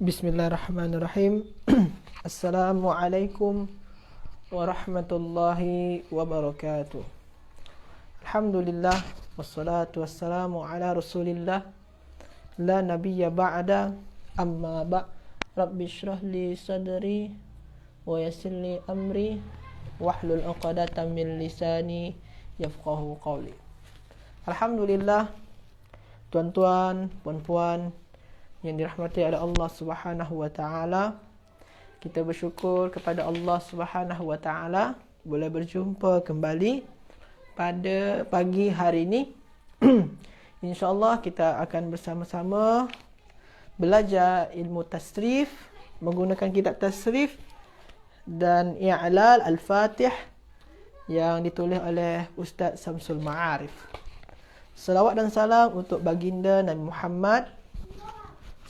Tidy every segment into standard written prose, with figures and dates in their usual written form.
Bismillahirrahmanirrahim. Assalamualaikum warahmatullahi wabarakatuh. Alhamdulillah wassalatu wassalamu ala Rasulillah la nabiyya ba'da amma ba' Rabbi shrah li sadri wa yassir li amri wahlul 'uqdatam min lisani yafqahu qawli. Alhamdulillah, tuan-tuan, puan-puan yang dirahmati oleh Allah Subhanahu wa taala, kita bersyukur kepada Allah Subhanahu wa taala boleh berjumpa kembali pada pagi hari ini. InsyaAllah kita akan bersama-sama belajar ilmu tasrif menggunakan kitab tasrif dan i'lal al-Fatih yang ditulis oleh Ustaz Samsul Ma'arif. Salawat dan salam untuk baginda Nabi Muhammad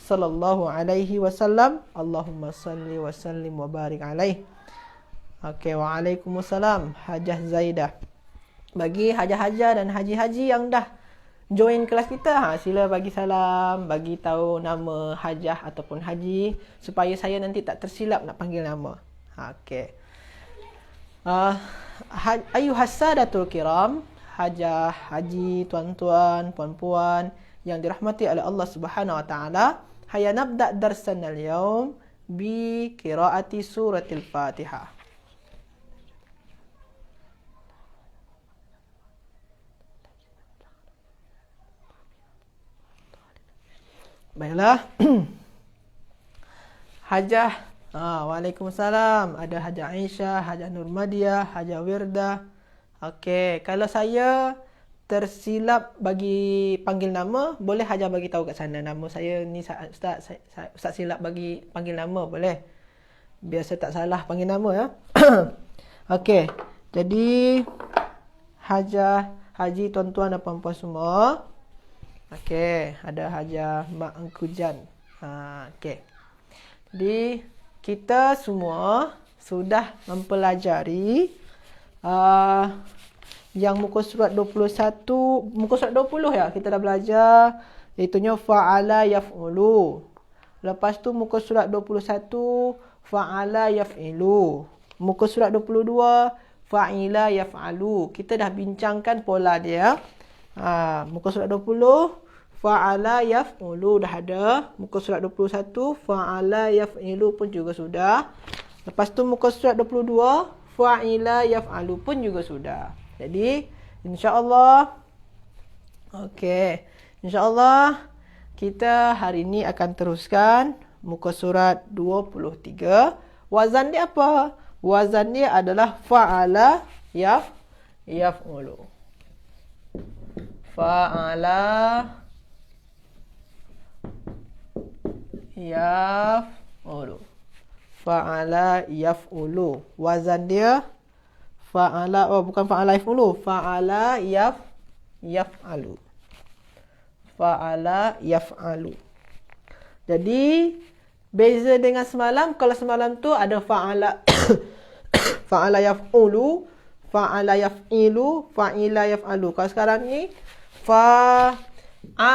sallallahu alaihi wasallam. Allahumma salli wa sallim wa barik alaih. Okey, waalaikumsalam Hajah Zaidah. Bagi hajah-hajah dan haji-haji yang dah join kelas kita, sila bagi salam, bagi tahu nama hajah ataupun haji supaya saya nanti tak tersilap nak panggil nama. Okey. Ayuhas sadatul kiram, hajah, haji, tuan-tuan, puan-puan yang dirahmati oleh Allah Subhanahu wa taala. Hayya nabda' darsana al-yawm bi qiraati suratil Fatihah. Baiklah. Hajah, waalaikumsalam. Ada Hajah Aisyah, Hajah Nurmadiah, Hajah Wirdah. Okey, kalau saya tersilap bagi panggil nama, boleh Hajah bagi tahu kat sana nama saya ni Ustaz, Ustaz silap bagi panggil nama, boleh? Biar saya tak salah panggil nama ya. Okey. Jadi Hajah, haji, tuan-tuan dan puan-puan semua. Okey, ada Hajah Mak Engkujan. Okey. Jadi kita semua sudah mempelajari yang muka surat 21, muka surat 20 ya, kita dah belajar, iaitunya fa'ala yaf'ulu. Lepas tu muka surat 21 fa'ala yaf'ilu. Muka surat 22 fa'ila yaf'alu. Kita dah bincangkan pola dia. Muka surat 20 fa'ala yaf'ulu dah ada. Muka surat 21 fa'ala yaf'ilu pun juga sudah. Lepas tu muka surat 22 fa'ila yaf'alu pun juga sudah. Jadi insya-Allah, okey, insya-Allah kita hari ini akan teruskan muka surat 23. Wazan dia apa? Wazan dia adalah fa'ala yaf'ulu. Fa'ala yaf'ulu. Fa'ala yaf'ulu. Wazan dia fa'ala, bukan fa'ala yaf'ulu, fa'ala yaf'alu. Fa'ala yaf'alu. Jadi beza dengan semalam, kalau semalam tu ada fa'ala fa'ala yaf'ulu, fa'ala yaf'ilu, fa'ila yaf'alu. Kalau sekarang ni fa'ala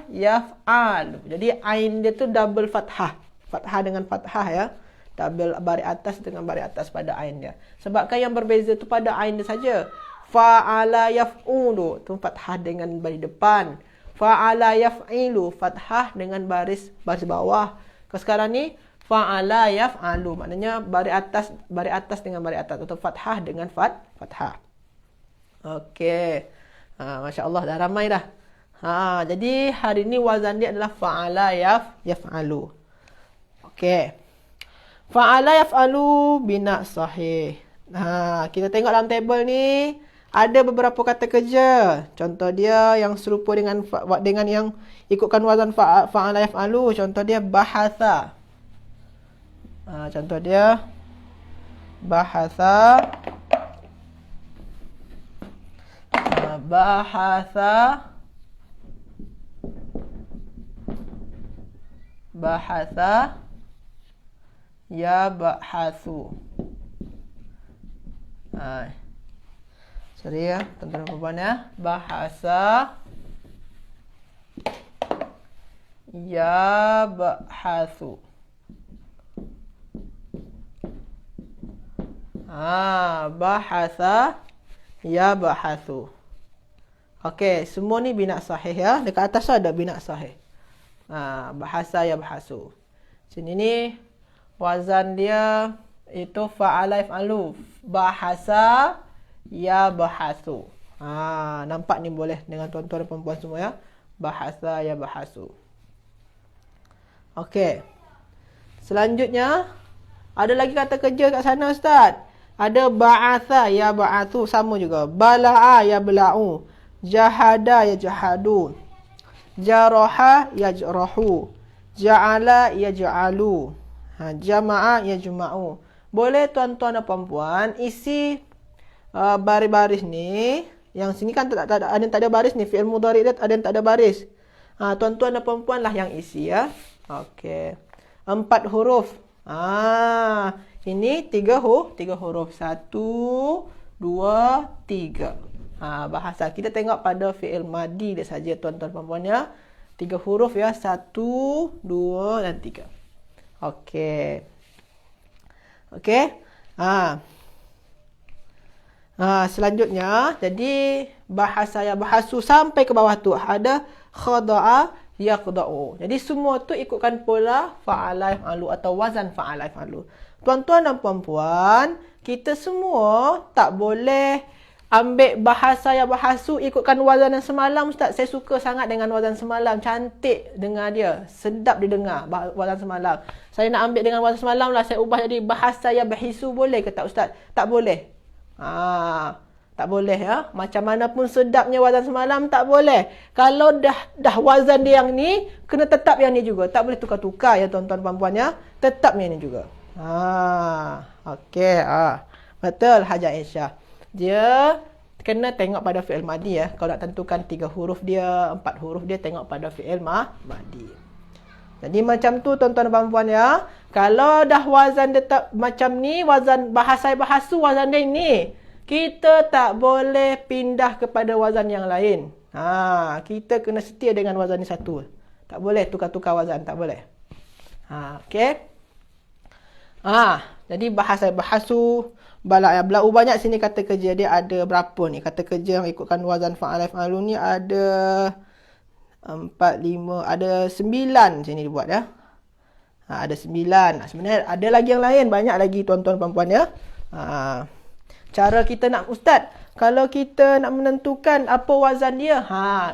yaf'alu. Jadi ain dia tu double fathah. Fathah dengan fathah ya. Double baris atas dengan baris atas pada ain dia. Sebabkan yang berbeza tu pada ain dia saja. Fa'ala yaf'ulu tu fathah dengan baris depan. Fa'ala yaf'ilu fathah dengan baris bawah. Kalau sekarang ni fa'ala yaf'alu, maknanya baris atas dengan baris atas atau fathah dengan fathah. Okey. Masya-Allah dah ramai dah. Jadi hari ni wazan dia adalah fa'ala yaf'alu. Okey. Fa'ala yaf'alu bina sahih. Kita tengok dalam tabel ni ada beberapa kata kerja. Contoh dia yang serupa dengan yang ikutkan wazan fa'ala yaf'alu. Contoh dia bahatha. Contoh dia bahatha. Bahatha yabhathu. Sorry ya, tuan-tuan dan puan-puan ya. Bahasa yabhathu. Bahatha yabhathu. Okey, semua ni bina sahih ya. Dekat atas ada bina sahih. Bahasa yabhathu. Sini ni wazan dia itu fa'ala yaf'alu. Bahasa yabhathu. Nampak ni boleh dengan tuan-tuan dan puan-puan semua ya. Bahasa yabhathu. Okey. Selanjutnya ada lagi kata kerja kat sana Ustaz. Ada ba'atha yab'athu, sama juga. Bala'a yabla'u. Jahada yajhadu. Jaraha yajrahu. Ja'ala yaj'alu. Jama'a yajma'u. Boleh tuan-tuan dan puan-puan isi baris-baris ni. Yang sini kan ada yang tak ada baris ni. Fi'il mudhari' dia ada yang tak ada baris. Tuan-tuan dan puan-puan lah yang isi ya. Okey. 4 huruf. Ini 3 huruf. 1, 2, 3. Bahasa kita tengok pada fi'il madi dia saja tuan-tuan dan puan-puan ya. 3 huruf ya. 1, 2 dan 3. Okey. Okey. Selanjutnya, jadi bahasa yabhathu sampai ke bawah tu ada khada'a yaqda'u. Jadi semua tu ikutkan pola fa'ala yaf'alu atau wazan fa'ala yaf'alu. Tuan-tuan dan puan-puan, kita semua tak boleh ambil bahasa yabhathu ikutkan wazan yang semalam Ustaz. Saya suka sangat dengan wazan semalam, cantik dengar dia, sedap didengar wazan semalam. Saya nak ambil dengan wazan semalam lah, saya ubah jadi bahasa yabhisu, boleh ke tak Ustaz? Tak boleh. Tak boleh ya. Macam mana pun sedapnya wazan semalam tak boleh. Kalau dah wazan dia yang ni, kena tetap yang ni juga. Tak boleh tukar-tukar ya tuan-tuan puan-puan ya. Tetap yang ni juga. Okey. Betul Hajar Aisyah. Dia kena tengok pada fi'il madi ya. Kalau nak tentukan 3 huruf dia, 4 huruf dia, tengok pada fi'il madi. Jadi macam tu tuan-tuan dan puan-puan ya. Kalau dah wazan dia macam ni, wazan bahasa yabhathu, wazan dia ni, kita tak boleh pindah kepada wazan yang lain. Kita kena setia dengan wazan ni satu. Tak boleh tukar-tukar wazan, tak boleh. Okey. Jadi bahasa yabhathu, bala yabla'u, banyak sini kata kerja dia ada berapa ni? Kata kerja yang ikutkan wazan fa'ala yaf'alu ni ada 4, 5, ada 9 sini dibuat ya. Ada 9. Sebenarnya ada lagi yang lain, banyak lagi tuan-tuan puan-puan ya. Cara kita nak, Ustaz, kalau kita nak menentukan apa wazan dia,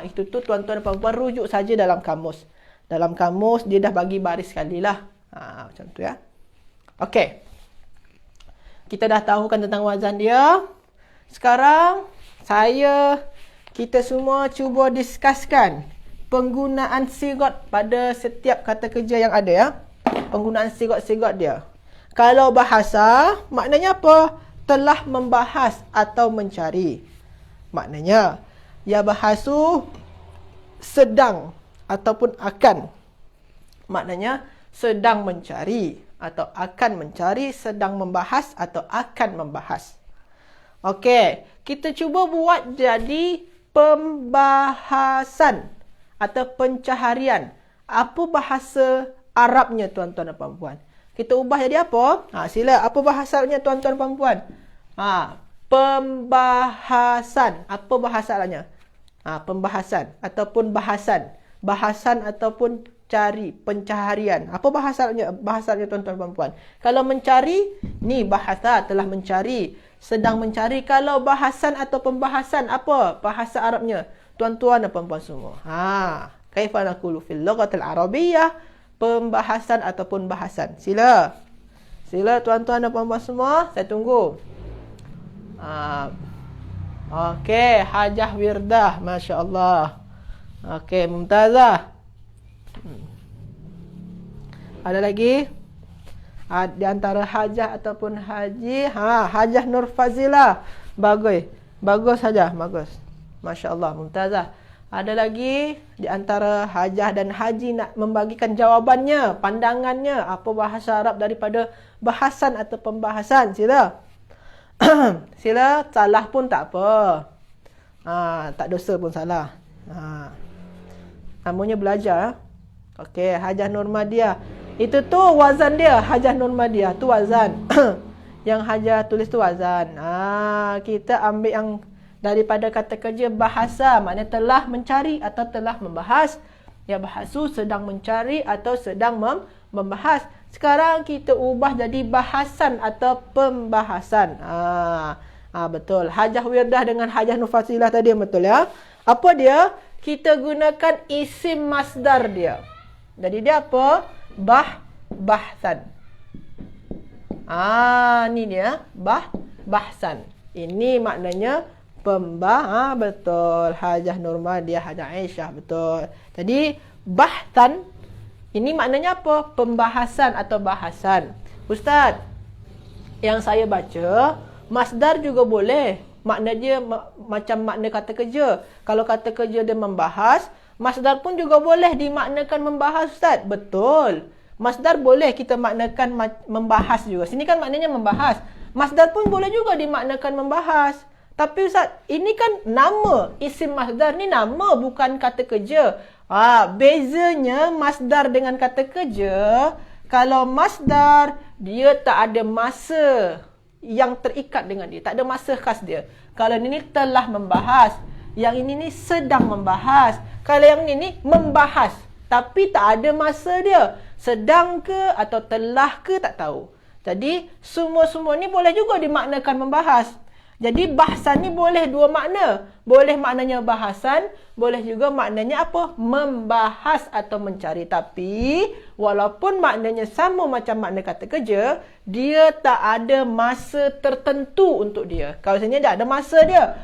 itu tu tuan-tuan dan puan-puan rujuk saja dalam kamus. Dalam kamus dia dah bagi baris sekali lah. Macam tu ya. Okey. Kita dah tahu kan tentang wazan dia. Sekarang kita semua cuba diskuskan penggunaan sigot pada setiap kata kerja yang ada ya. Penggunaan sigot-sigot dia. Kalau bahasa, maknanya apa? Telah membahas atau mencari. Maknanya, yabhathu sedang ataupun akan. Maknanya, sedang mencari atau akan mencari, sedang membahas atau akan membahas. Okey, kita cuba buat jadi pembahasan atau pencaharian. Apa bahasa Arabnya tuan-tuan dan puan-puan? Kita ubah jadi apa? Sila, apa bahasanya tuan-tuan dan puan-puan? Pembahasan. Apa bahasa Arabnya? Pembahasan ataupun bahasan. Bahasan ataupun cari, pencaharian. Apa bahasanya tuan-tuan dan puan-puan? Kalau mencari, ni bahasa telah mencari, sedang mencari. Kalau bahasan atau pembahasan, apa bahasa Arabnya? Tuan-tuan dan puan-puan semua. Kaifa naqulu fil lughatil arabiyyah? Pembahasan ataupun bahasan. Sila. Sila tuan-tuan dan puan-puan semua, saya tunggu. Okey, Hajah Wirdah, masya-Allah. Okey, Mumtazah. Ada lagi? Di antara Hajah ataupun Haji, Hajah Nur Fazilah. Bagus. Bagus Hajah, bagus. Masya-Allah, Mumtazah. Ada lagi di antara Hajah dan Haji nak membagikan jawabannya, pandangannya, apa bahasa Arab daripada bahasan atau pembahasan. Sila. Sila, salah pun tak apa. Tak dosa pun salah. Namanya belajar. Okey, Hajah Nurmadiah. Itu tu wazan dia, Hajah Nurmadiah tu wazan. Yang Hajah tulis tu wazan. Kita ambil yang daripada kata kerja bahasa, maknanya telah mencari atau telah membahas. Ya, bahasu sedang mencari atau sedang membahas. Sekarang kita ubah jadi bahasan atau pembahasan. Betul. Hajah Wirdah dengan Hajah Nufasilah tadi betul ya. Apa dia? Kita gunakan isim masdar dia. Jadi dia apa? Bahsan. Ni dia bahsan. Ini maknanya betul. Hajah Nurmadiah, Hajah Aisyah, betul. Jadi bahsan ini maknanya apa? Pembahasan atau bahasan. Ustaz, yang saya baca masdar juga boleh. Makna dia macam makna kata kerja. Kalau kata kerja dia membahas, masdar pun juga boleh dimaknakan membahas, Ustaz. Betul. Masdar boleh kita maknakan membahas juga. Sini kan maknanya membahas. Masdar pun boleh juga dimaknakan membahas. Tapi Ustaz, ini kan nama. Isim masdar ni nama, bukan kata kerja. Bezanya masdar dengan kata kerja. Kalau masdar, dia tak ada masa yang terikat dengan dia. Tak ada masa khas dia. Kalau ini telah membahas. Yang ini ni sedang membahas. Kalau yang ini membahas. Tapi tak ada masa dia. Sedang ke atau telah ke tak tahu. Jadi semua-semua ni boleh juga dimaknakan membahas. Jadi bahasan ni boleh dua makna. Boleh maknanya bahasan, boleh juga maknanya apa? Membahas atau mencari. Tapi walaupun maknanya sama macam makna kata kerja, dia tak ada masa tertentu untuk dia. Kalau sebenarnya dia ada masa dia.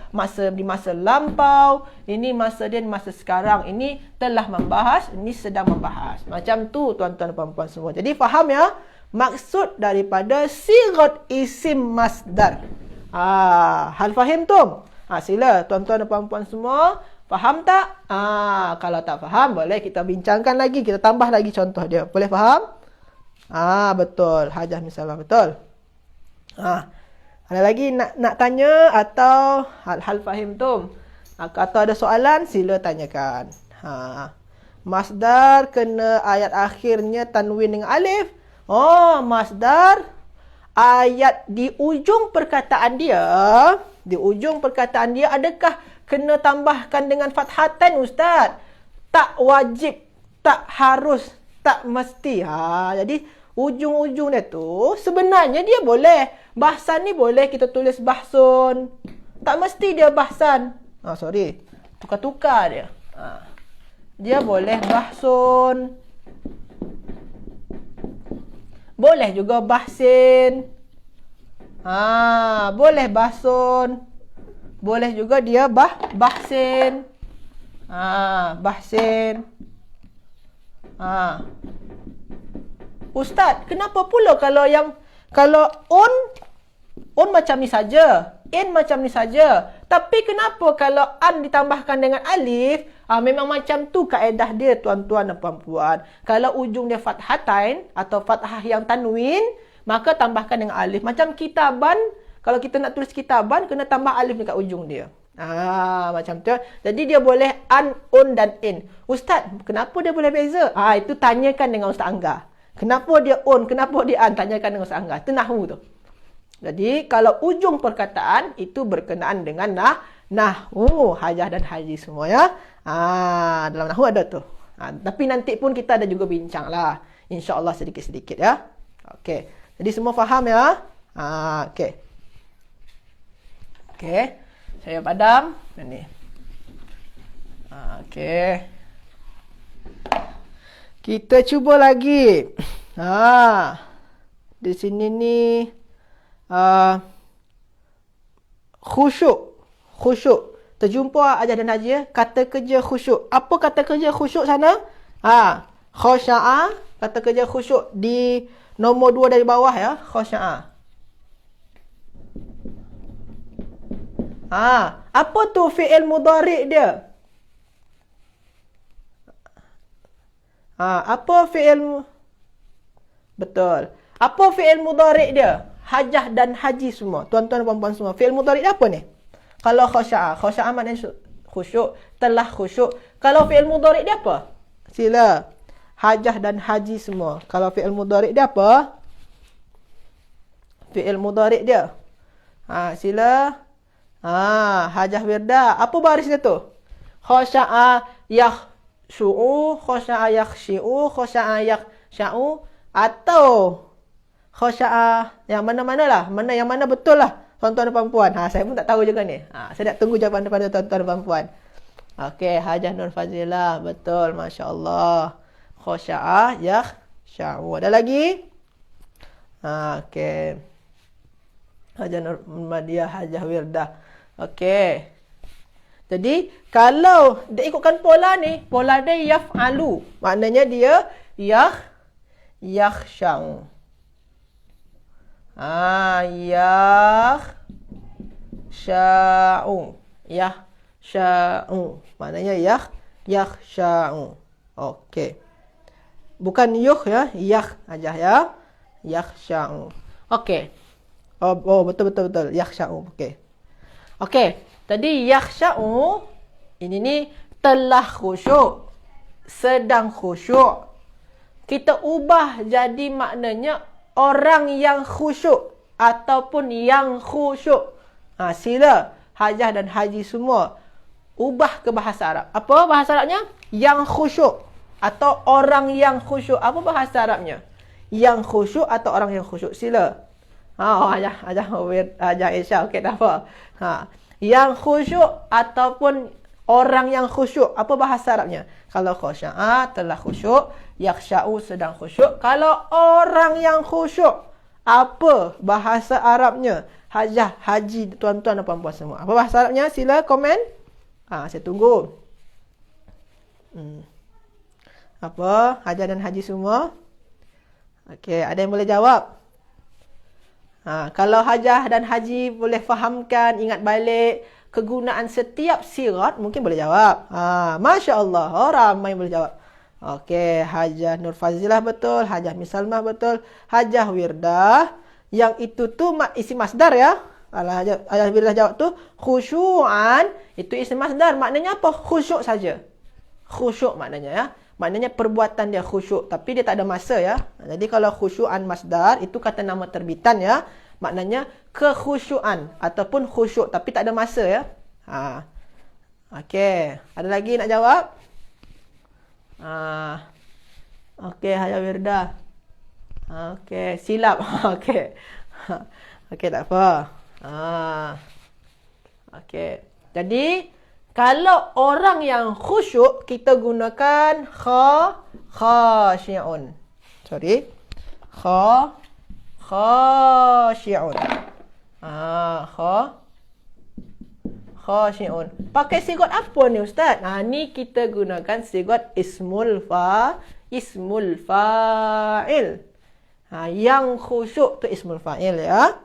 Di masa lampau, ini masa dia di masa sekarang. Ini telah membahas, ini sedang membahas. Macam tu tuan-tuan dan puan-puan semua. Jadi faham ya? Maksud daripada sigat isim masdar. Hal fahim tu? Sila tuan-tuan dan puan-puan semua faham tak? Kalau tak faham, boleh kita bincangkan lagi, kita tambah lagi contoh dia. Boleh faham? Betul. Hajah misalnya betul. Ada lagi nak tanya atau hal fahim tu? Atau ada soalan, sila tanyakan. Masdar kena ayat akhirnya tanwin dengan alif. Masdar ayat di ujung perkataan dia, adakah kena tambahkan dengan fathatan, Ustaz? Tak wajib, tak harus, tak mesti. Jadi ujung-ujung dia tu sebenarnya dia boleh. Bahsan ni boleh kita tulis bahsun. Tak mesti dia bahsan. Tukar-tukar dia. Dia boleh bahsun. Boleh juga bahsin. Boleh bahsun. Boleh juga dia bahsin. Bahsin. Ustaz, kenapa pula kalau on macam ni saja, in macam ni saja. Tapi kenapa kalau an ditambahkan dengan alif, memang macam tu kaedah dia tuan-tuan dan puan-puan. Kalau ujung dia fathatain atau fathah yang tanwin, maka tambahkan dengan alif. Macam kitaban, kalau kita nak tulis kitaban, kena tambah alif dekat ujung dia. Macam tu. Jadi dia boleh an, un dan in. Ustaz, kenapa dia boleh beza? Itu tanyakan dengan Ustaz Angga. Kenapa dia un, kenapa dia an? Tanyakan dengan Ustaz Angga. Itu nahwu tu. Jadi kalau ujung perkataan itu berkenaan dengan nahwu, hajah dan haji semua ya. Dalam nahwu ada tu. Tapi nanti pun kita ada juga bincang lah. InsyaAllah sedikit-sedikit ya. Okey. Jadi semua faham ya? Okey. Okey. Saya padam. Ini. Okey. Kita cuba lagi. Di sini ni khusyuk. Terjumpa Hajah dan Haji ya. Kata kerja khusyuk. Apa kata kerja khusyuk sana? Khasya'a. Kata kerja khusyuk di nombor 2 dari bawah ya. Khasya'a. Apa tu fi'il mudhari' dia? Apa fi'il Betul. Apa fi'il mudhari' dia? Hajah dan haji semua. Tuan-tuan dan puan-puan semua. Fi'il mudhari' dia apa ni? Kalau khasya'a. Khasya'a maknanya khusyuk. Telah khusyuk. Kalau fi'il mudhari' dia apa? Sila. hajah dan haji semua. Kalau fi'il mudhari' dia apa? Fi'il mudhari' dia. Sila. Hajah wirdah. Apa baris dia tu? Khasya'a yakhshu'u, khasya'a yakhshi'u, khasya'a yakhsha'u, atau khasya'a yang mana-mana lah. Yang mana betul lah, tuan-tuan dan puan-puan. Saya pun tak tahu juga ni. Saya nak tunggu jawapan daripada tuan-tuan dan puan-puan. Okey, hajah Nur Fazilah. Betul, Masya Allah. Khasya'a yakhsha'u. Ada lagi? Okey. Hajah Nur Madiyah, hajah wirdah. Okey. Jadi, kalau dia ikutkan pola ni, pola dia yaf'alu. Maknanya dia yakhsha'u. Yakhsha'u. Yakhsha'u. Maknanya yakhsha'u. Okey. Bukan ya, aja ya. Yakhsha'u. Okey. Oh, betul. Yakhsha'u. Okey. Tadi yakhsha'u ini ni telah khusyuk, sedang khusyuk. Kita ubah jadi maknanya orang yang khusyuk ataupun yang khusyuk. Sila hajah dan haji semua ubah ke bahasa Arab. Apa bahasa Arabnya? Yang khusyuk atau orang yang khusyuk. Apa bahasa Arabnya? Yang khusyuk atau orang yang khusyuk. Sila. Hajah Isya. Okey, tak apa. Yang khusyuk ataupun orang yang khusyuk. Apa bahasa Arabnya? Kalau khasya'a telah khusyuk, yakhsha'u sedang khusyuk. Kalau orang yang khusyuk, apa bahasa Arabnya? Hajah, haji, tuan-tuan dan puan-puan semua. Apa bahasa Arabnya? Sila komen. Saya tunggu. Apa? Hajah dan haji semua? Okey, ada yang boleh jawab? Kalau hajah dan haji boleh fahamkan, ingat balik kegunaan setiap sirat, mungkin boleh jawab. Masya Allah, ramai boleh jawab. Okey, hajah Nur Fazilah betul, hajah Misalmah betul, hajah wirdah. Yang itu tu isi masdar ya. Hajah wirdah jawab tu khusyu'an, itu isi masdar. Maknanya apa? Khusyuk saja. Khusyuk maknanya ya. Maknanya perbuatan dia khusyuk, tapi dia tak ada masa ya. Jadi kalau khusyu'an masdar, itu kata nama terbitan ya. Maknanya kekhusyuan ataupun khusyuk, tapi tak ada masa ya. Okey, ada lagi nak jawab? Okey, hajah wirdah. Okey, silap. Okey. Okey, tak apa. Okey. Jadi kalau orang yang khusyuk, kita gunakan khasyi'un. Sorry. Khasyi'un. Khasyi'un. Pakai sigot apa ni Ustaz? Ni kita gunakan sigot ismul fa'il. Yang khusyuk tu ismul fa'il ya.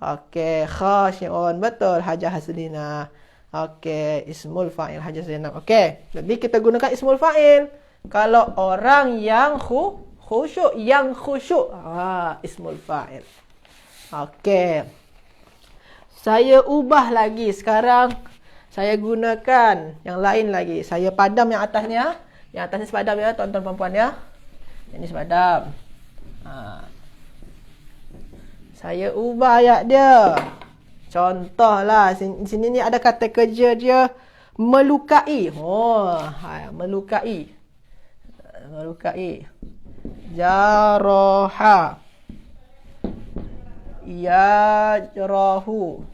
Okey, khasyi'un. Betul, Hajah Haslina. Okey, ismul fa'il Hajah Zainab. Okey, jadi kita gunakan ismul fa'il. Kalau orang yang khusyuk, ismul fa'il. Okey. Saya ubah lagi sekarang. Saya gunakan yang lain lagi. Saya padam yang atasnya. Yang atasnya sepadam ya, tuan-tuan puan-puan ya. Ini sepadam. Saya ubah ayat dia. Contohlah, sini ni ada kata kerja dia melukai. Melukai. Jaraha. Yajrahu.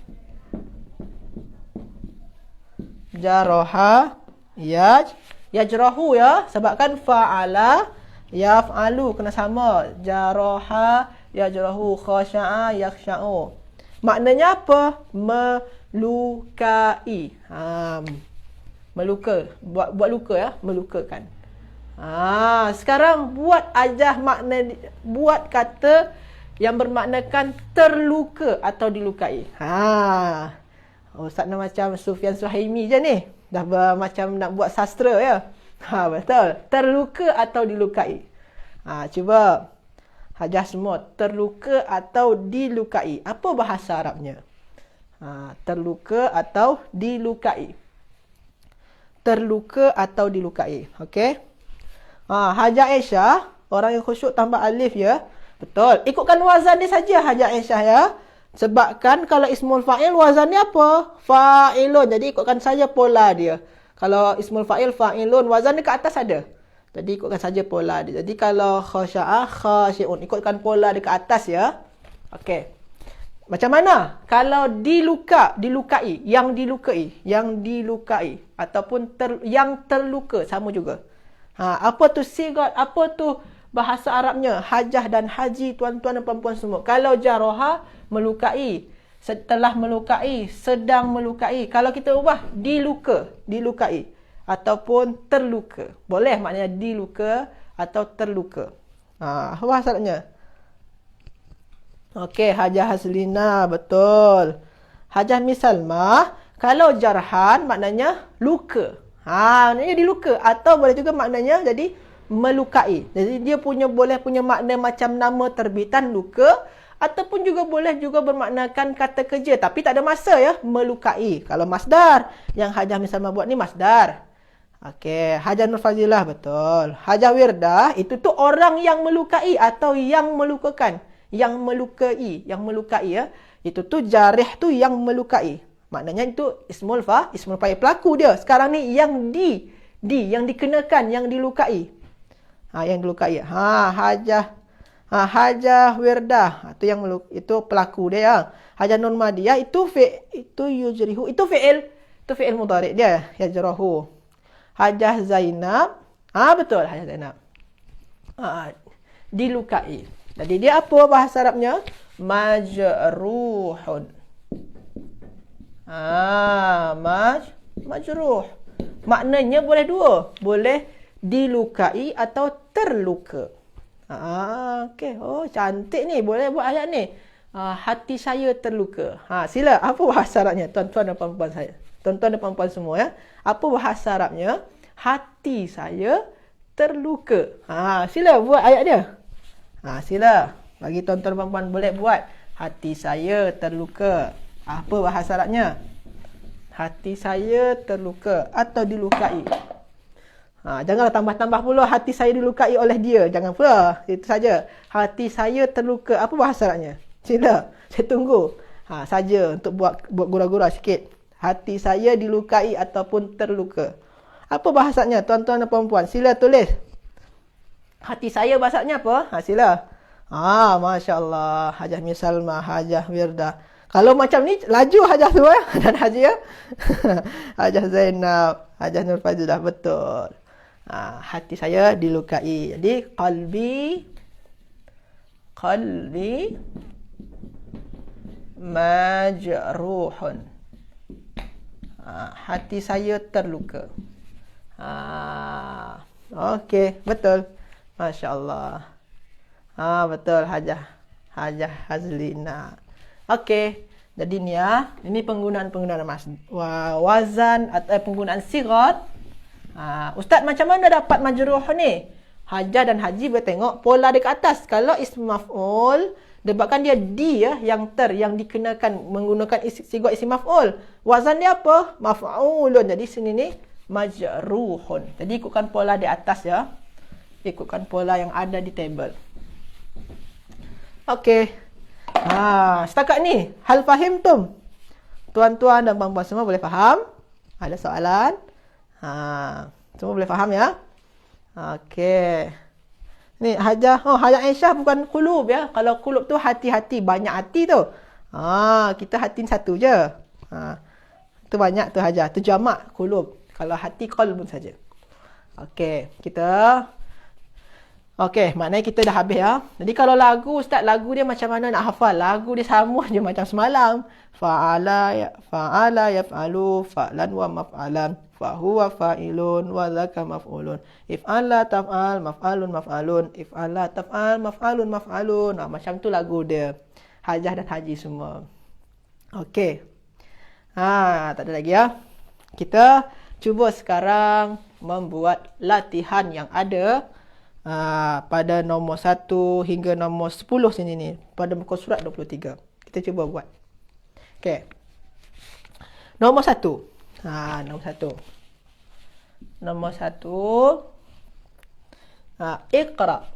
Jaraha. Yajrahu ya. Sebabkan fa'ala yaf'alu kena sama. Jaraha yajrahu, khasya'a yakhsha'u. Maknanya apa? Melukai. Meluka. Buat luka ya, melukakan. Sekarang buat kata yang bermaknakan terluka atau dilukai. Ustaz nak macam Sufyan Suhaimi je ni. Dah macam nak buat sastra ya. Betul. Terluka atau dilukai. Cuba Hajah semua, terluka atau dilukai. Apa bahasa Arabnya? Terluka atau dilukai. Terluka atau dilukai. Okey. Hajar Aisyah, orang yang khusyuk tambah alif ya. Betul. Ikutkan wazan dia saja Hajar Aisyah ya. Sebabkan kalau ismul fa'il wazan dia apa? Fa'ilun. Jadi ikutkan saja pola dia. Kalau ismul fa'il fa'ilun, wazan dia ke atas ada. Jadi ikutkan saja pola dia. Jadi kalau khasya'a khasyi'un, ikutkan pola dia ke atas ya. Okey. Macam mana? Kalau dilukai, yang dilukai ataupun yang terluka sama juga. Apa tu sigat, apa tu bahasa Arabnya? Hajah dan haji, tuan-tuan dan puan-puan semua. Kalau jaraha, melukai. Setelah melukai, sedang melukai. Kalau kita ubah, dilukai. Ataupun terluka. Boleh maknanya diluka atau terluka. Apa bahasa Arabnya? Okey, Hajah Haslina, betul. Hajah Misalmah, kalau jarhan maknanya luka. Maknanya diluka. Atau boleh juga maknanya jadi melukai. Jadi dia boleh punya makna macam nama terbitan luka. Ataupun juga boleh juga bermaknakan kata kerja. Tapi tak ada masa ya, melukai. Kalau masdar, yang Hajah Misalmah buat ni masdar. Okey, Hajah Nur Fazilah, betul. Hajah Wirdah, itu tu orang yang melukai atau yang melukakan. Yang melukai ya. Itu tu jarih tu yang melukai. Maknanya itu ismul fa'il pelaku dia. Sekarang ni yang yang dikenakan, yang dilukai. Yang dilukai. Hajah Wirdah, itu pelaku dia ya. Hajah Nur Madiyah itu yujrihu, itu fi'il mudhari' dia, yajrahu. Hajah Zainab, betul Hajah Zainab. Dilukai. Jadi dia apa bahasa Arabnya? Majruhun. Majruh. Maknanya boleh dua. Boleh dilukai atau terluka. Okey. Oh, cantik ni. Boleh buat ayat ni. Hati saya terluka. Sila. Apa bahasa Arabnya? Tuan-tuan dan puan-puan saya. Tuan-tuan dan puan-puan semua ya. Apa bahasa Arabnya? Hati saya terluka. Sila buat ayat dia. Sila. Bagi tuan-tuan dan puan-puan boleh buat. Hati saya terluka. Apa bahasa Arabnya? Hati saya terluka atau dilukai. Janganlah tambah-tambah pula hati saya dilukai oleh dia. Jangan pula. Itu saja. Hati saya terluka. Apa bahasa Arabnya? Sila. Saya tunggu. Saja untuk buat gurau-gurau sikit. Hati saya dilukai ataupun terluka. Apa bahasanya tuan-tuan dan puan-puan? Sila tulis. Hati saya bahasanya apa? Sila. Masya Allah. Hajah Misalmah, Hajah Wirdah. Kalau macam ni, laju Hajah tu ya. Dan Haji ya. Hajah Zainab, Hajah Nur Fazilah. Betul. Hati saya dilukai. Jadi, qalbi majruhun. Hati saya terluka. Okey, betul. Masya Allah. Betul Hajah Hazlina. Okey. Jadi ni ya, ini penggunaan wazan atau penggunaan sigat. Ustaz macam mana dapat majruh ni? Hajah dan haji boleh tengok pola dia ke atas. Kalau ism maf'ul, sebabkan dia ya, yang dikenakan menggunakan sigat ism maf'ul. Wazan dia apa? Maf'ulun. Jadi sini ni majruhun. Jadi ikutkan pola di atas ya. Ikutkan pola yang ada di table. Okey. Setakat ni, hal fahimtum? Tuan-tuan dan puan-puan semua boleh faham? Ada soalan? Semua boleh faham ya? Okey. Ni Hajah Aisyah bukan qulub ya. Kalau qulub tu hati-hati, banyak hati tu. Kita hati satu je. Tu banyak tu Hajah. Tu jamak qulub. Kalau hati qalbun saja. Okey, maknanya kita dah habis ya. Jadi kalau lagu, Ustaz, lagu dia macam mana nak hafal? Lagu dia sama je macam semalam. Fa'ala yaf'alu fa'lan wa maf'alan. Fahuwa fa'ilun wa dzaka maf'ulun. If'ala taf'al maf'alun. If'ala taf'al maf'alun. Macam tu lagu dia. Hajah dan haji semua. Okey. Tak ada lagi ya. Kita cuba sekarang membuat latihan yang ada pada nombor 1 hingga nombor 10 sini ni. Pada muka surat 23. Kita cuba buat. Okey. Nombor 1. Nombor 1. Iqra.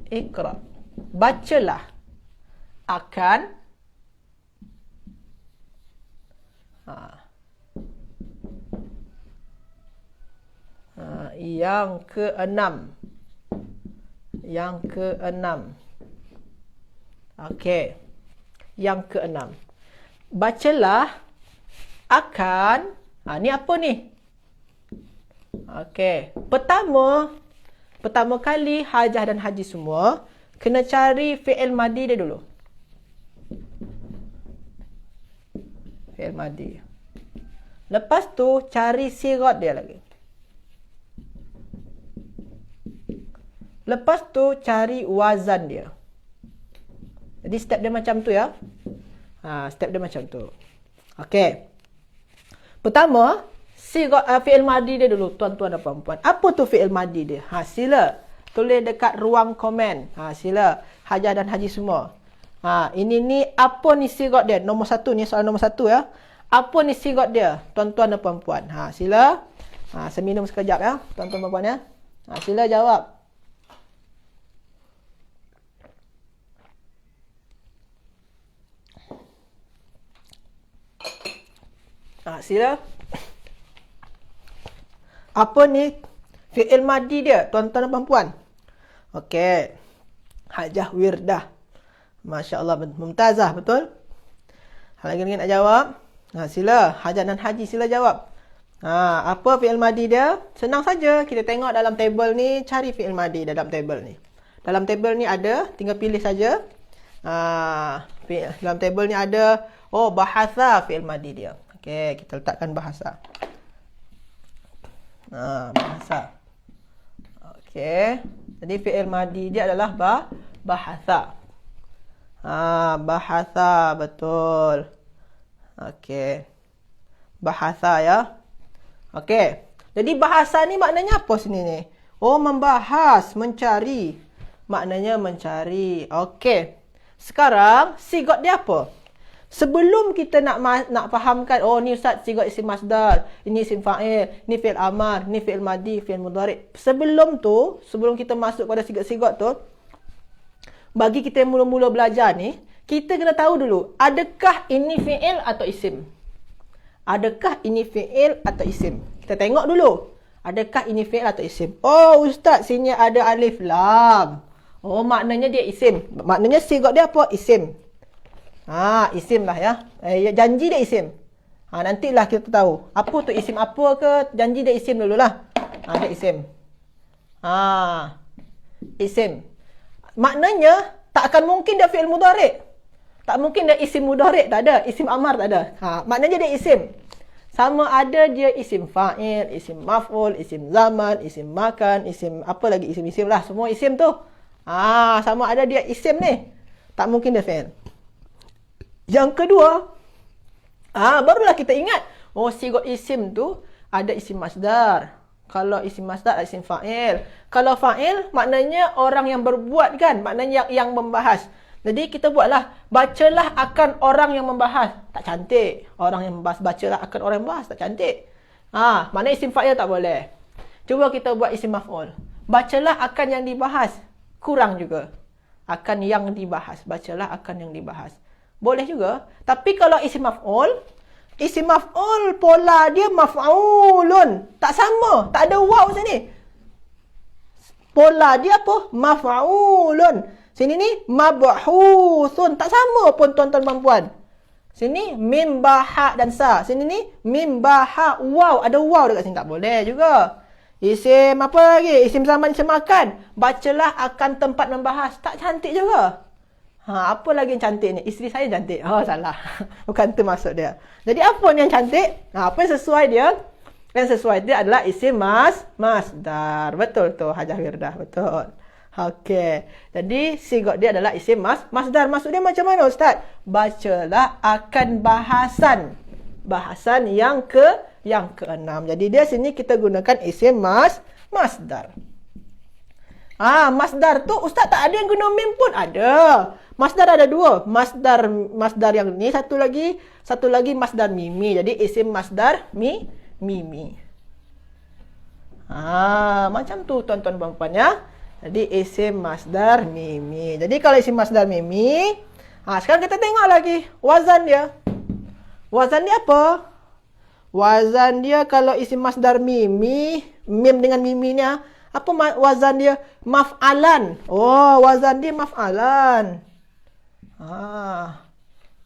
Iqra. Bacalah. Akan. Yang keenam. Yang keenam. Okey. Yang keenam. Bacalah akan. Ni apa ni? Okey. Pertama kali Hajah dan Haji semua kena cari fi'il madi dia dulu. Fi'il madi. Lepas tu cari sigat dia lagi. Lepas tu cari wazan dia. Jadi step dia macam tu ya. Step dia macam tu. Okey. Pertama, fi'il madi dia dulu, tuan-tuan dan puan-puan. Apa tu fi'il madi dia? Sila tulis dekat ruang komen. Sila Hajah dan Haji semua. Ini ni apa ni sigat dia? Nombor 1 ni, soalan nombor 1 ya. Apa ni sigat dia, tuan-tuan dan puan-puan? Sila. Saya minum sekejap ya, tuan-tuan dan puan-puan ya. Sila jawab. Sila. Apa ni fi'il madi dia, tuan-tuan dan puan-puan? Okey. Hajah Wirdah. Masya Allah, mumtazah, betul? Lagi nak jawab? Sila. Hajah dan Haji sila jawab. Apa fi'il madi dia? Senang saja. Kita tengok dalam table ni, cari fi'il madi dalam table ni. Dalam table ni ada, tinggal pilih saja. Dalam table ni ada, bahasa fi'il madi dia. Okey, kita letakkan bahasa. Bahasa. Okey. Jadi fi'il madi dia adalah bahasa. Bahasa, betul. Okey. Bahasa ya. Okey. Jadi bahasa ni maknanya apa sini ni? Membahas, mencari. Maknanya mencari. Okey. Sekarang sigat dia apa? Sebelum kita nak fahamkan, ni Ustaz sigat isim masdar, ini isim fa'il, ni fi'il amar, ni fi'il madi, fi'il mudhari'. Sebelum kita masuk pada sigat-sigat tu, bagi kita yang mula-mula belajar ni, kita kena tahu dulu, adakah ini fi'il atau isim? Adakah ini fi'il atau isim? Kita tengok dulu, adakah ini fi'il atau isim? Ustaz, sini ada alif lam. Maknanya dia isim. Maknanya sigat dia apa? Isim. Isim lah ya. Janji dia isim. Nantilah kita tahu. Apa tu isim apa ke? Janji dia isim dululah. Dia isim. Isim. Maknanya, tak akan mungkin dia fi'il mudhari'. Tak mungkin dia isim mudhari', tak ada. Isim amar tak ada. Maknanya dia isim. Sama ada dia isim fa'il, isim maf'ul, isim zaman, isim makan, isim apa lagi, isim-isim lah. Semua isim tu. Sama ada dia isim ni. Tak mungkin dia fi'il. Yang kedua, barulah kita ingat, sigat isim tu ada isim masdar. Kalau isim masdar ada isim fa'il. Kalau fa'il maknanya orang yang berbuat kan, maknanya yang membahas. Jadi kita buatlah, bacalah akan orang yang membahas. Tak cantik. Orang yang membahas, bacalah akan orang yang membahas, tak cantik. Maknanya isim fa'il tak boleh. Cuba kita buat isim maf'ul. Bacalah akan yang dibahas. Kurang juga. Akan yang dibahas. Bacalah akan yang dibahas. Boleh juga. Tapi kalau isim maf'ul pola dia maf'ulun. Tak sama. Tak ada waw sini. Pola dia apa? Maf'ulun. Sini ni mabhusun. Tak sama pun tuan-tuan dan puan. Sini mim, ba, ha dan sa. Sini ni mim, ba, ha, waw. Ada waw dekat sini. Tak boleh juga. Isim apa lagi? Isim zaman, isim makan. Bacalah akan tempat membahas. Tak cantik juga. Apa lagi yang cantik ni? Isteri saya cantik. Salah. Bukan tu maksud dia. Jadi apa ni yang cantik? Apa yang sesuai dia? Yang sesuai dia adalah isim masdar. Betul tu Hajah Wirdah. Betul. Okey. Jadi sigat dia adalah isim masdar. Maksud dia macam mana Ustaz? Bacalah akan bahasan. Bahasan yang keenam. Jadi dia sini kita gunakan isim masdar. Masdar tu Ustaz tak ada yang guna mim pun ada. Masdar ada dua. Masdar yang ni, satu lagi masdar mimi. Jadi isim masdar mimi. Macam tu tuan-tuan dan puan ya. Jadi isim masdar mimi. Jadi kalau isim masdar mimi, sekarang kita tengok lagi wazan dia. Wazan dia apa? Wazan dia kalau isim masdar mimi, mim dengan miminya, apa wazan dia? Maf'alan. Oh, wazan dia maf'alan.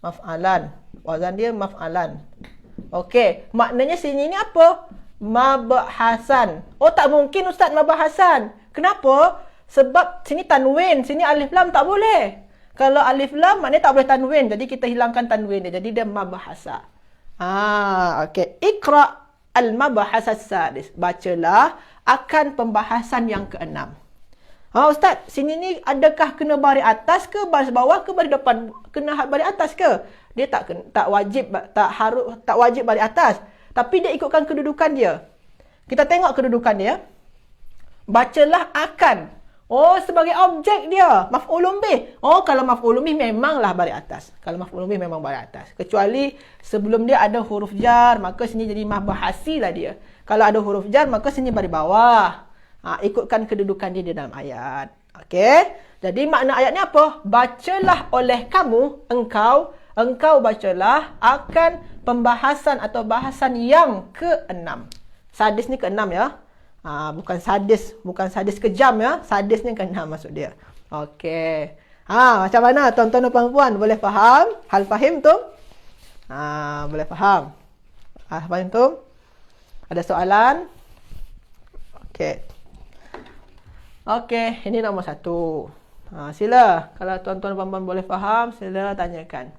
Maf'alan. Wazan dia maf'alan. Okey, maknanya sini ni apa? Mabahasan. Oh, tak mungkin Ustaz mabahasan. Kenapa? Sebab sini tanwin, sini alif lam tak boleh. Kalau alif lam maknanya tak boleh tanwin. Jadi kita hilangkan tanwin dia. Jadi dia mabahasa. Okey. Iqra al-mabahasa sadis. Bacalah akan pembahasan yang keenam. Ustaz, sini ni adakah kena baris atas ke baris bawah ke baris depan? Kena baris atas ke? Dia tak wajib baris atas. Tapi dia ikutkan kedudukan dia. Kita tengok kedudukan dia. Bacalah akan. Oh, sebagai objek dia. Maf'ulun bih. Oh, kalau maf'ulun bih memanglah baris atas. Kalau maf'ulun bih memang baris atas. Kecuali sebelum dia ada huruf jar, maka sini jadi mabahasi lah dia. Kalau ada huruf jar, maka sini baris bawah. Ikutkan kedudukan dia di dalam ayat. Okey. Jadi makna ayatnya apa? Bacalah oleh kamu, engkau bacalah akan pembahasan atau bahasan yang ke-6. Sadis ni ke-6 ya. Bukan sadis kejam ya. Sadis ni ke-6 maksud dia. Okey. Macam mana tuan-tuan dan puan-puan? Boleh faham? Hal fahim tu? Boleh faham? Fahim tu? Ada soalan? Okey. Okey, ini nombor 1. Sila. Kalau tuan-tuan dan puan-puan boleh faham, sila tanyakan.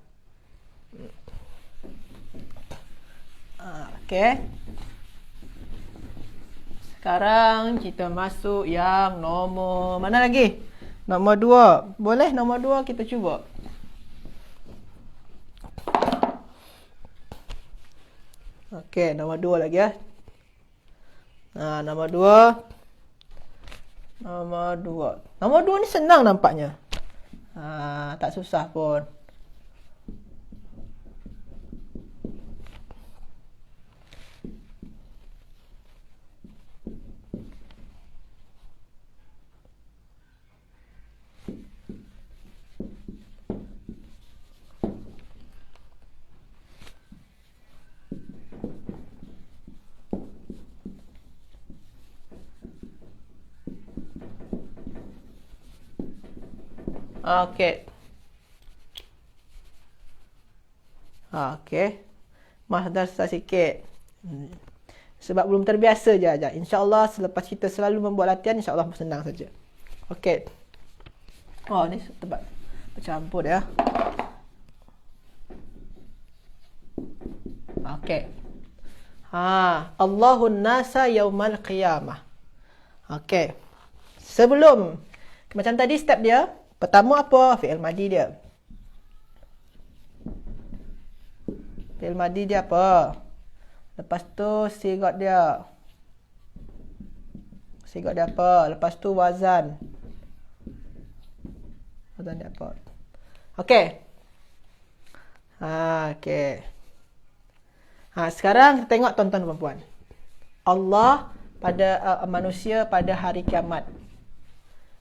Okey. Sekarang kita masuk yang nombor mana lagi? Nombor 2. Boleh nombor 2 kita cuba. Okey, nombor 2 lagi ya. Nombor 2. Nombor 2 ni senang nampaknya. Tak susah pun. Okey. Masdar susah sikit. Sebab belum terbiasa je. InsyaAllah selepas kita selalu membuat latihan, insyaAllah senang saja. Okey. Ni tempat bercampur ya. Okey. Allahun nasa yaumal qiyamah. Okey. Sebelum macam tadi step dia, pertama apa? Fi'il madi dia. Fi'il madi dia apa? Lepas tu sigat dia. Sigat dia apa? Lepas tu wazan. Wazan dia apa? Okey. Okey. Sekarang kita tengok tuan-tuan dan puan-puan. Allah pada manusia pada hari kiamat.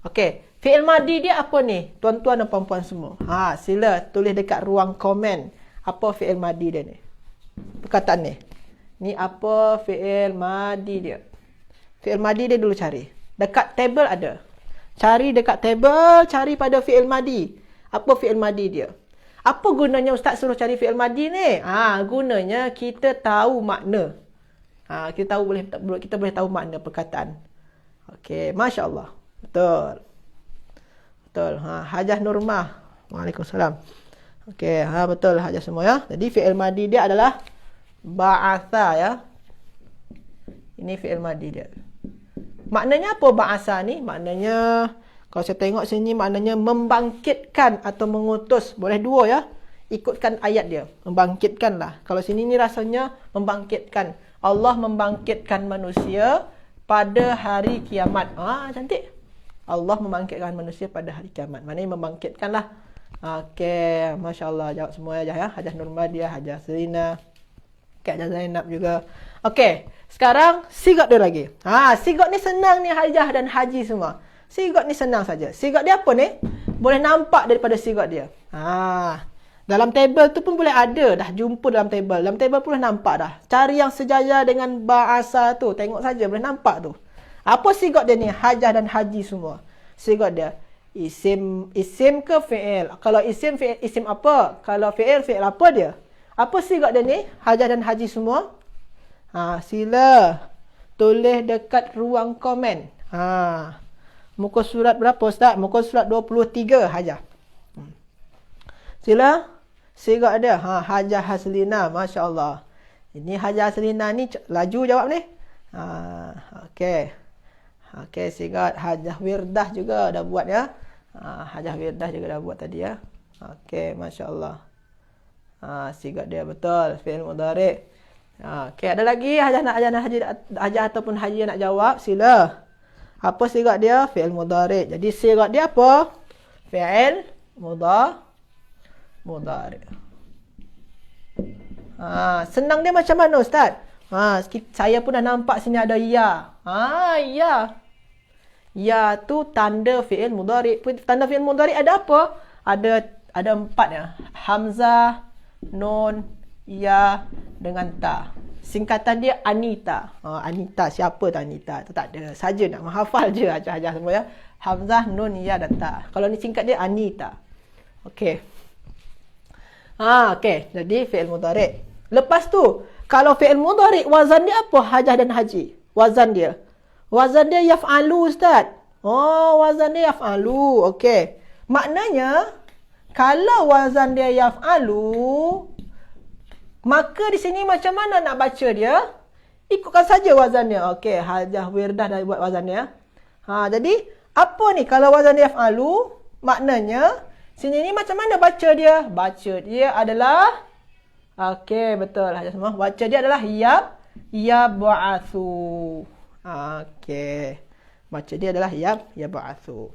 Okey. Fi'il madi dia apa ni? Tuan-tuan dan puan-puan semua. Sila tulis dekat ruang komen. Apa fi'il madi dia ni? Perkataan ni. Ni apa fi'il madi dia? Fi'il madi dia dulu cari. Dekat table ada. Cari dekat table, cari pada fi'il madi. Apa fi'il madi dia? Apa gunanya Ustaz suruh cari fi'il madi ni? Gunanya kita tahu makna. Kita boleh tahu makna perkataan. Okey, masya-Allah. Betul. Hajah Nurmah. Waalaikumsalam. Okey, betul hajah semua ya. Jadi fi'il madi dia adalah ba'atha ya. Ini fi'il madi dia. Maknanya apa ba'atha ni? Maknanya kalau saya tengok sini maknanya membangkitkan atau mengutus. Boleh dua ya. Ikutkan ayat dia. Membangkitkanlah. Kalau sini ni rasanya membangkitkan. Allah membangkitkan manusia pada hari kiamat. Cantik. Allah membangkitkan manusia pada hari kiamat. Maknanya membangkitkanlah. Okey, masya-Allah jawab semua ya. Hajah Nurmadiah, Hajah Serina. Okay, Hajah Zainab juga. Okay, sekarang sigot dia lagi. Sigot ni senang ni Hajah dan Haji semua. Sigot ni senang saja. Sigot dia apa ni? Boleh nampak daripada sigot dia. Dalam table tu pun boleh ada. Dah jumpa dalam table. Dalam table pun boleh nampak dah. Cari yang sejajar dengan bahasa tu. Tengok saja boleh nampak tu. Apa sigot dia ni? Hajah dan Haji semua. Sigot dia. Isim ke fi'il? Kalau isim, fi'il, isim apa? Kalau fi'il, fi'il apa dia? Apa sigot dia ni? Hajah dan Haji semua. Sila tulis dekat ruang komen. Muka surat berapa Ustaz? Muka surat 23 Hajah. Sila sigot dia. Hajah Haslina. Masya Allah. Ini Hajah Haslina ni laju jawab ni. Okey. Okey, sigot Hajah Wirdah juga dah buat ya. Hajah Wirdah juga dah buat tadi ya. Okey, Masya Allah. Sigot dia betul. Fi'il mudhari'. Okey, ada lagi Hajah ataupun Haji nak jawab? Sila. Apa sigot dia? Fi'il mudhari'. Jadi sigot dia apa? Fi'il mudhari'. Senang dia macam mana Ustaz? Saya pun dah nampak sini ada ya. Ya. Ya tu tanda fi'il mudhari'. Tanda fi'il mudhari' ada apa? Ada 4 ya. Hamzah, nun, ya dengan ta. Singkatan dia Anita. Anita, siapa tu Anita? Tu tak ada. Saja nak menghafal je Hajah semua ya. Hamzah, nun, ya dan ta. Kalau ni singkat dia Anita. Okey. Okey. Jadi fi'il mudhari'. Lepas tu, kalau fi'il mudhari' wazan dia apa? Hajah dan Haji. Wazan dia. Wazan dia yaf'alu Ustaz. Wazan dia yaf'alu. Okey. Maknanya, kalau wazan dia yaf'alu, maka di sini macam mana nak baca dia? Ikutkan saja wazan dia. Okey, Hajah Wirdah dah buat wazan dia. Jadi, apa ni kalau wazan dia yaf'alu? Maknanya, sini ni macam mana baca dia? Baca dia adalah, okey, betul Hajah semua. Baca dia adalah yab'athu. Okey. Baca dia adalah yab'athu.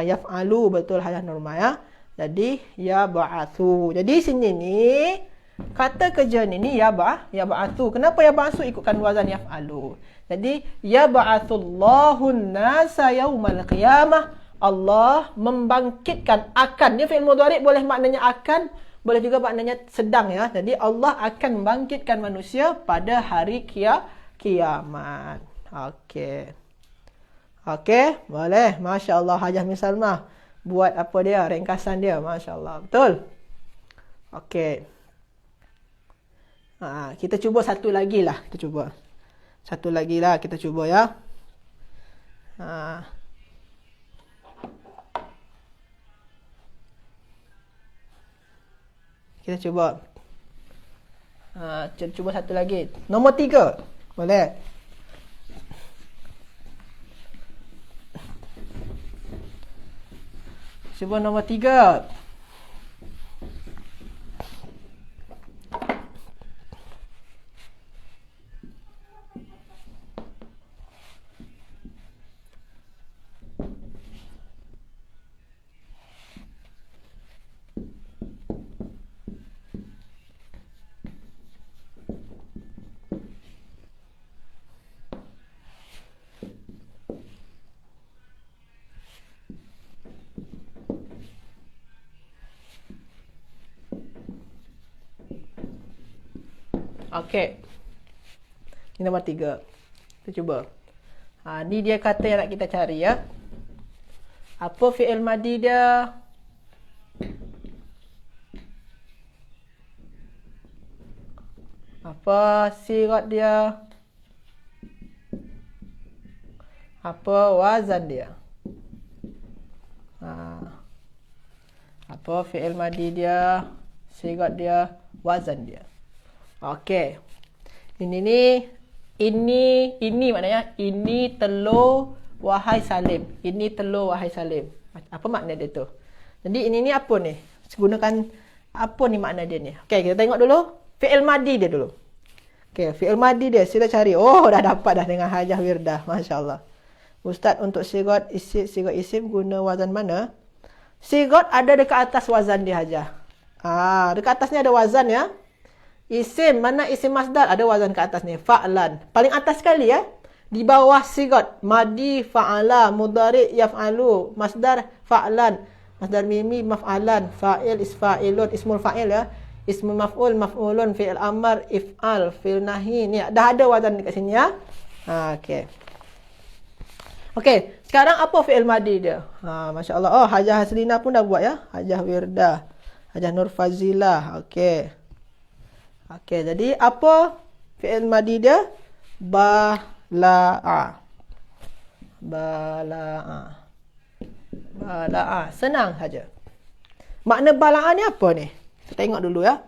Yaf'alu betul Hajah Norma ya. Jadi yab'athu. Jadi sini ni kata kerja ni yab'athu. Kenapa yab'athu? Ikutkan wazan yaf'alu. Jadi yab'athullahu an-nasa yaumal qiyamah. Allah membangkitkan, akan. Dia fi'il mudhari' boleh maknanya akan, boleh juga maknanya sedang ya. Jadi Allah akan membangkitkan manusia pada hari kiamat. Okey. Okey, boleh. Masya Allah Hajah Misalmah buat apa dia? Ringkasan dia. Masya Allah. Betul? Okey. Kita cuba satu lagi lah. Satu lagi lah kita cuba ya. Kita cuba. Cuba satu lagi. Nombor 3. Boleh? Cuba nombor 3. Okey. Ini nombor 3. Kita cuba. Ni dia kata yang nak kita cari ya. Apa fi'il madi dia? Apa sirat dia? Apa wazan dia? Apa fi'il madi dia? Sirat dia? Wazan dia? Okey. Ini maknanya ini telur wahai Salim. Ini telur wahai Salim. Apa makna dia tu? Jadi ini ni apa ni? Gunakan apa ni makna dia ni? Okey, kita tengok dulu fi'il madi dia dulu. Okey, fi'il madi dia sila cari. Dah dapat dah dengan Hajah Wirdah. Masya-Allah. Ustaz untuk sigat isim guna wazan mana? Sigat ada dekat atas wazan dia Hajah. Dekat atas ni ada wazan ya. Isim, mana isim masdar? Ada wazan ke atas ni. Fa'lan. Paling atas sekali ya. Di bawah sigat. Madi, fa'ala, mudhari, yaf'alu. Masdar, fa'lan. Masdar mimi, maf'alan. Fa'il, isfa'ilun. Ismul fa'il ya. Ismul maf'ul, maf'ulun. Fi'il amar, if'al. Fi'il nahi. Ni dah ada wazan dekat sini ya. Okey. Okey. Sekarang apa fi'il madi dia? Masya Allah. Oh, Hajah Haslina pun dah buat ya. Hajah Wirdah. Hajah Nur Fazilah. Okey. Okey, jadi apa fi'il madi dia? Bala'a. Bala'a. Bala'a. Senang saja. Makna bala'a ni apa ni? Kita tengok dulu ya.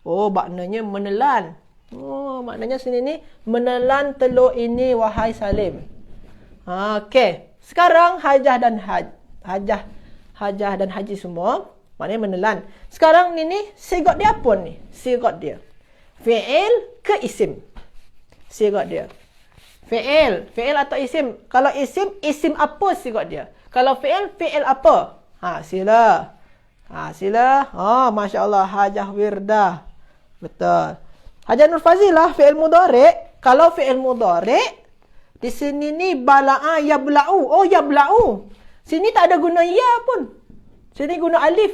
Oh, maknanya menelan. Oh, maknanya sini ni menelan telur ini wahai Salim. Okey. Sekarang Hajah dan Hajah dan Haji semua maknanya menelan. Sekarang ni sigat dia apa ni? Sigat dia fi'il ke isim? Sigat dia fi'il atau isim? Kalau isim apa sigat dia? Kalau fi'il apa? Sila. Sila. Masya Allah. Hajah Wirdah. Betul. Hajah Nur Fazilah fi'il mudhari'. Kalau fi'il mudhari' di sini ni bala'a yabla'u. Oh, yabla'u. Sini tak ada guna ya pun. Sini guna alif.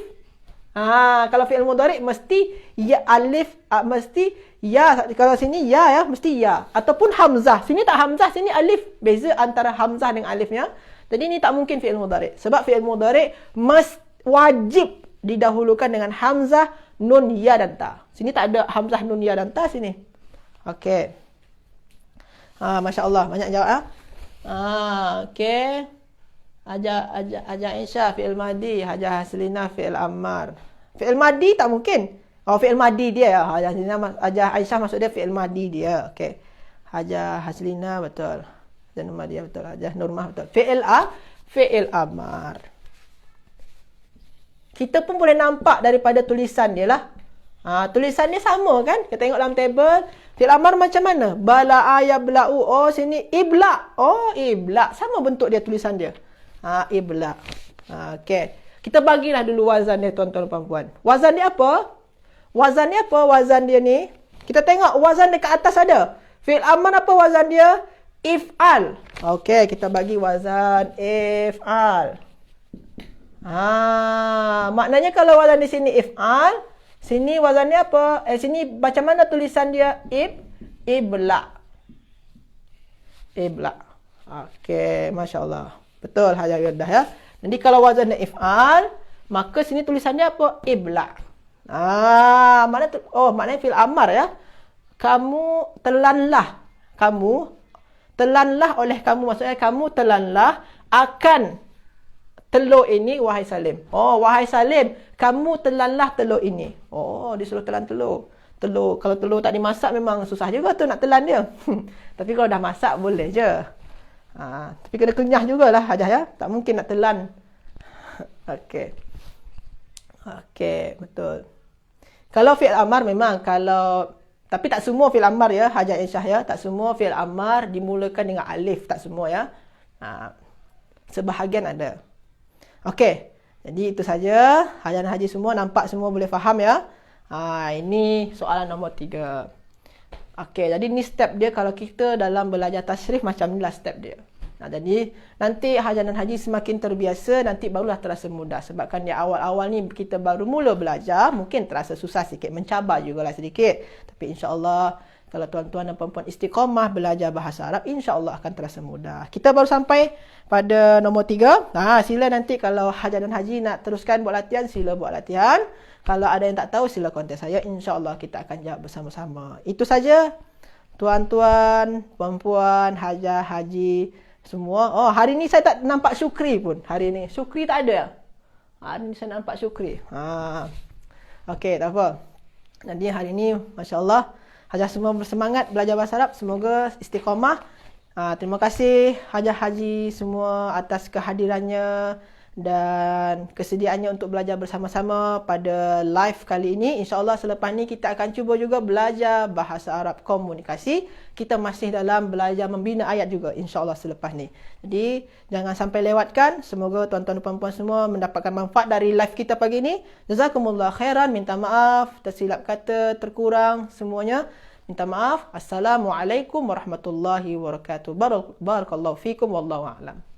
Kalau fi'il mudhari' mesti ya alif, mesti ya. Kalau sini ya mesti ya. Ataupun hamzah. Sini tak hamzah, sini alif. Beza antara hamzah dengan alifnya. Jadi ni tak mungkin fi'il mudhari'. Sebab fi'il mudhari' wajib didahulukan dengan hamzah, nun, ya dan ta. Sini tak ada hamzah, nun, ya dan ta sini. Okey. Masya Allah, banyak jawab ya. Okey. Hajah Aisyah fi'il madi, Hajah Haslina fi'il ammar. Fi'il madi tak mungkin. Oh, fi'il madi dia ya. Hajah Aisyah maksud dia fi'il madi dia. Okey. Hajah Haslina betul. Dan Madia betul. Hajah Nurmah betul. Fi'il ammar. Kita pun boleh nampak daripada tulisan dia lah. Tulisan dia sama kan? Kita tengok dalam table. Fi'il ammar macam mana? Bala'a yabla'u. Oh, sini ibla'. Oh, ibla'. Sama bentuk dia tulisan dia. Ibla'. Okey. Kita bagilah dulu wazan dia tuan-tuan dan puan-puan. Wazan dia apa? Wazan dia apa? Wazan dia ni. Kita tengok wazan dekat atas ada. Fi'il ammar apa wazan dia? If'al. Okey, kita bagi wazan if'al. Maknanya kalau wazan di sini if'al, sini wazannya apa? Sini macam mana tulisan dia? Ibla'. Ibla'. Okey, Masya Allah. Betul Hajah Wirdah ya. Jadi kalau wazannya if'al, maka sini tulisannya apa? Ibla'. Maknanya fi'il ammar ya. Kamu telanlah. Kamu telanlah oleh kamu. Maksudnya kamu telanlah akan telur ini wahai Salim. Oh, wahai Salim, kamu telanlah telur ini. Oh, disuruh telan telur. Kalau telur tak dimasak memang susah juga tu nak telan dia. Tapi kalau dah masak boleh je. Tapi kena kenyah jugalah Hajah ya. Tak mungkin nak telan. Okey. Okey, betul. Kalau fi'il ammar memang tapi tak semua fi'il ammar ya, Hajah Aisyah ya. Tak semua fi'il ammar dimulakan dengan alif, tak semua ya. Sebahagian ada. Okey. Jadi itu saja. Hajah dan Haji semua nampak semua boleh faham ya. Ini soalan nombor 3. Okey, jadi ni step dia kalau kita dalam belajar tasrif macam inilah step dia. Jadi nanti Hajah dan Haji semakin terbiasa, nanti barulah terasa mudah. Sebabkan di awal-awal ni kita baru mula belajar, mungkin terasa susah sikit, mencabar jugalah sedikit. Tapi insya-Allah kalau tuan-tuan dan puan-puan istiqamah belajar bahasa Arab, insya-Allah akan terasa mudah. Kita baru sampai pada nombor 3. Sila nanti kalau Hajah dan Haji nak teruskan buat latihan, sila buat latihan. Kalau ada yang tak tahu, sila kontak saya. InsyaAllah kita akan jawab bersama-sama. Itu saja. Tuan-tuan, puan-puan, Hajah, Haji, semua. Oh, hari ni saya tak nampak Syukri pun. Hari ni. Syukri tak ada. Hari ni saya nampak Syukri. Okey, tak apa. Jadi hari ni, Masya Allah, Hajah semua bersemangat belajar bahasa Arab. Semoga istiqamah. Terima kasih Hajah Haji semua atas kehadirannya dan kesediaannya untuk belajar bersama-sama pada live kali ini. InsyaAllah selepas ni kita akan cuba juga belajar bahasa Arab komunikasi. Kita masih dalam belajar membina ayat juga insyaAllah selepas ni. Jadi jangan sampai lewatkan. Semoga tuan-tuan dan puan-puan semua mendapatkan manfaat dari live kita pagi ni. Jazakumullah khairan. Minta maaf tersilap kata, terkurang semuanya. Minta maaf. Assalamualaikum warahmatullahi wabarakatuh. Barakallahu fikum wallahu a'lam.